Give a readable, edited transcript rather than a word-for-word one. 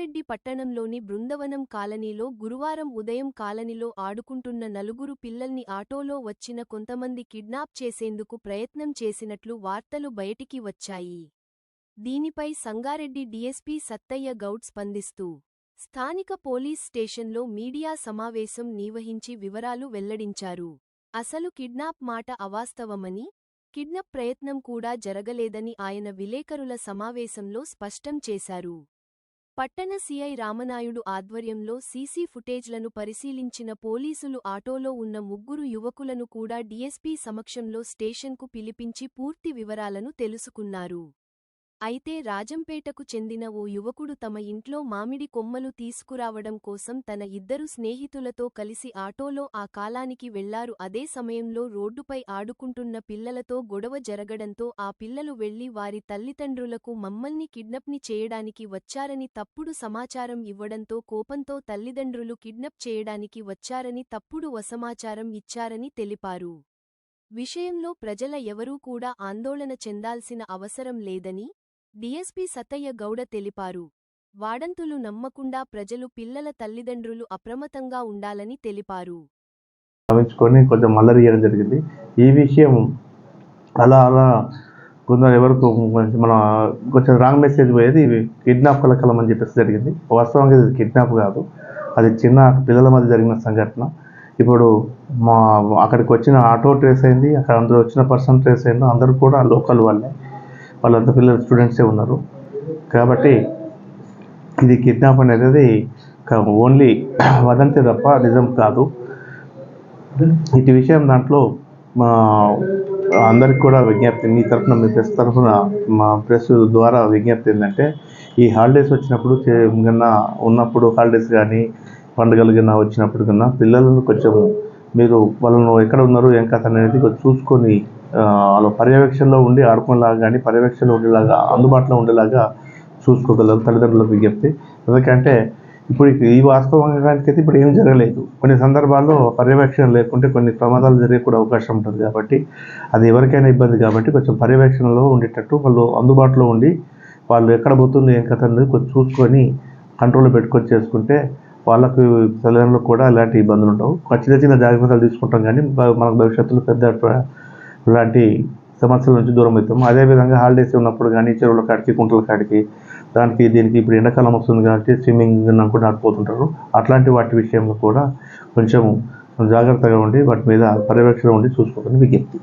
సంగారెడ్డి పట్టణంలోని బృందవనం కాలనీలో గురువారం ఉదయం కాలనీలో ఆడుకుంటున్న నలుగురు పిల్లల్ని ఆటోలో వచ్చిన కొంతమంది కిడ్నాప్ చేసేందుకు ప్రయత్నం చేసినట్లు వార్తలు బయటికి వచ్చాయి. దీనిపై సంగారెడ్డి డీఎస్పీ సత్తయ్య గౌడ్ స్పందిస్తూ స్థానిక పోలీస్ స్టేషన్లో మీడియా సమావేశం నిర్వహించి వివరాలు వెల్లడించారు. అసలు కిడ్నాప్ మాట అవాస్తవమని, కిడ్నాప్ ప్రయత్నం కూడా జరగలేదని ఆయన విలేకరుల సమావేశంలో స్పష్టం చేశారు. పట్టణ సీఐ రామనాయుడు ఆధ్వర్యంలో సీసీ ఫుటేజ్లను పరిశీలించిన పోలీసులు ఆటోలో ఉన్న ముగ్గురు యువకులను కూడా డీఎస్పీ సమక్షంలో స్టేషన్కు పిలిపించి పూర్తి వివరాలను తెలుసుకున్నారు. అయితే రాజంపేటకు చెందిన ఓ యువకుడు తమ ఇంట్లో మామిడి కొమ్మలు తీసుకురావడం కోసం తన ఇద్దరు స్నేహితులతో కలిసి ఆటోలో ఆ కాలనీకి వెళ్లారు. అదే సమయంలో రోడ్డుపై ఆడుకుంటున్న పిల్లలతో గొడవ జరగడంతో ఆ పిల్లలు వెళ్లి వారి తల్లిదండ్రులకు మమ్మల్ని కిడ్నాప్ని చేయడానికి వచ్చారని తప్పుడు సమాచారం ఇవ్వడంతో కోపంతో తల్లిదండ్రులు కిడ్నాప్ చేయడానికి వచ్చారని తప్పుడు సమాచారం ఇచ్చారని తెలిపారు. విషయంలో ప్రజల ఎవరూ కూడా ఆందోళన చెందాల్సిన అవసరం లేదని డీఎస్పీ సత్తయ్య గౌడ తెలిపారు. వాడంతులు నమ్మకుండా ప్రజలు పిల్లల తల్లిదండ్రులు అప్రమత్తంగా ఉండాలని తెలిపారు. కొంచెం మల్లరి చేయడం జరిగింది. ఈ విషయం అలా కొందరు ఎవరికి మన కొంచెం రాంగ్ మెసేజ్ పోయేది కిడ్నాప్ కలకలం అని చెప్పేసి జరిగింది. వాస్తవంగా ఇది కిడ్నాప్ కాదు, అది చిన్న పిల్లల మధ్య జరిగిన సంఘటన. ఇప్పుడు అక్కడికి వచ్చిన ఆటో ట్రేస్ అయింది, అక్కడ అందరూ వచ్చిన పర్సన్ ట్రేస్ అయింది. అందరూ కూడా లోకల్ వాళ్ళంతా పిల్లలు స్టూడెంట్సే ఉన్నారు. కాబట్టి ఇది కిడ్నాప్ అనేది ఓన్లీ వదంతే తప్ప నిజం కాదు. ఇటు విషయం దాంట్లో అందరికి కూడా విజ్ఞప్తి, మీ తరఫున మీ ప్రెస్ తరఫున మా ప్రెస్ ద్వారా విజ్ఞప్తి ఏంటంటే, ఈ హాలిడేస్ వచ్చినప్పుడు ఉన్నప్పుడు హాలిడేస్ కానీ పండుగలు కన్నా వచ్చినప్పుడు కన్నా పిల్లలను కొంచెం మీరు వాళ్ళను ఎక్కడ ఉన్నారు ఏం కథ అనేది కొంచెం చూసుకొని వాళ్ళ పర్యవేక్షణలో ఉండి ఆడుకునేలాగా కానీ పర్యవేక్షణలో ఉండేలాగా అందుబాటులో ఉండేలాగా చూసుకోగలరు తల్లిదండ్రులకు విజ్ఞప్తి. ఎందుకంటే ఇప్పుడు ఈ వాస్తవానికైతే ఇప్పుడు ఏం జరగలేదు. కొన్ని సందర్భాల్లో పర్యవేక్షణ లేకుంటే కొన్ని ప్రమాదాలు జరిగే కూడా అవకాశం ఉంటుంది. కాబట్టి అది ఎవరికైనా ఇబ్బంది. కాబట్టి కొంచెం పర్యవేక్షణలో ఉండేటట్టు వాళ్ళు అందుబాటులో ఉండి వాళ్ళు ఎక్కడ పోతుంది ఏం కథ అనేది కొంచెం చూసుకొని కంట్రోల్లో పెట్టుకొని చేసుకుంటే వాళ్ళకు తల్లిదండ్రులకు కూడా ఎలాంటి ఇబ్బందులు ఉండవు. చిన్న చిన్న జాగ్రత్తలు తీసుకుంటాం కానీ మనకు భవిష్యత్తులో పెద్ద ఇలాంటి సమస్యల నుంచి దూరం అవుతాము. అదేవిధంగా హాలిడేస్ ఉన్నప్పుడు కానీ చెరువుల కాడికి కుంటల కాడికి దీనికి ఇప్పుడు ఎండాకాలం వస్తుంది కాబట్టి స్విమ్మింగ్ కూడా ఆడిపోతుంటారు. అట్లాంటి వాటి విషయంలో కూడా కొంచెం జాగ్రత్తగా ఉండి వాటి మీద పర్యవేక్షణ ఉండి చూసుకోవాలని విజ్ఞప్తి.